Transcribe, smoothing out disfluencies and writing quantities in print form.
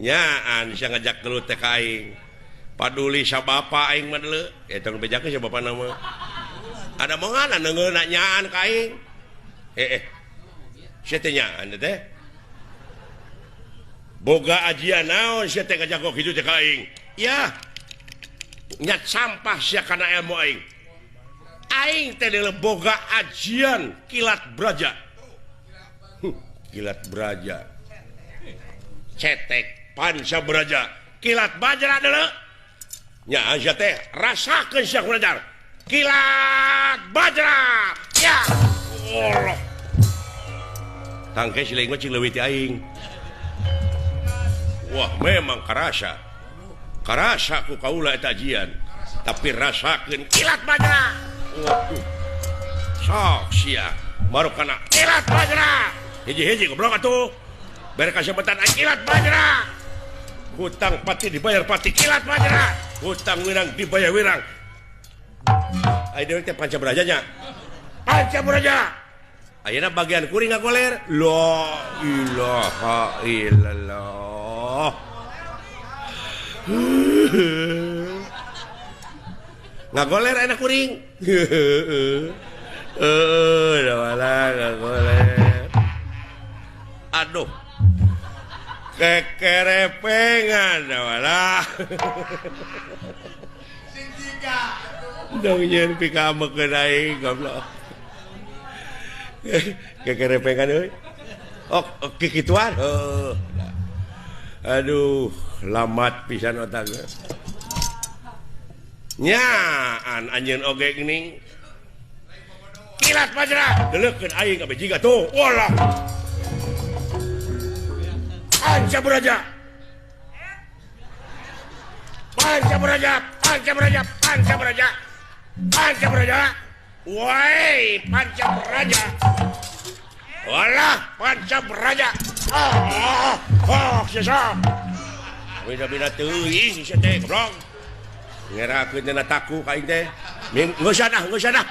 nyaan bisa ngajak gelut teh ka aing paduli sa bapa aing mah deuleu eta nu bejakeun sa bapa nama ada mongan neungeuna nyaan ka aing sia teh nyaan teh boga ajian naon sia teh ngajak kitu teh ka aing ya nyat sampah sia kana ilmu aing teh deuleu boga ajian kilat braja kilat braja cetek panca braja kilat bajra deuleu nya sia teh rasakeun sia belajar kilat bajra ya Allah tangke sileung mah cing leuwih ti aing wah memang karasa ku kaula eta ajian tapi rasakeun kilat bajra waduh sok sia baru kana kilat bajra hiji-hiji goblok atuh bere kasebatan kilat bajra hutang pati dibayar pati kilat bajra hutang wirang dibayar wirang ai deui teh panca brajanya panca braja ayeuna bagian kuring ngagoler la ilaha illallah ngagoler enak kuring da wala ngagoler aduh kekerepengan da wala sing tiga dong nyen pikamekeun aing goblok kekerepengan euy oh kikituan aduh lamat pisan otakna nyaan anjeun oge geuning kilat bajra deuleukeun aing abdi jiga tuh walah panca braja panca braja panca braja panca braja panca braja woi panca braja walah panca braja sia beda-beda teuing sia teh goblok ngerakeun tina taku ka aing teh geus sana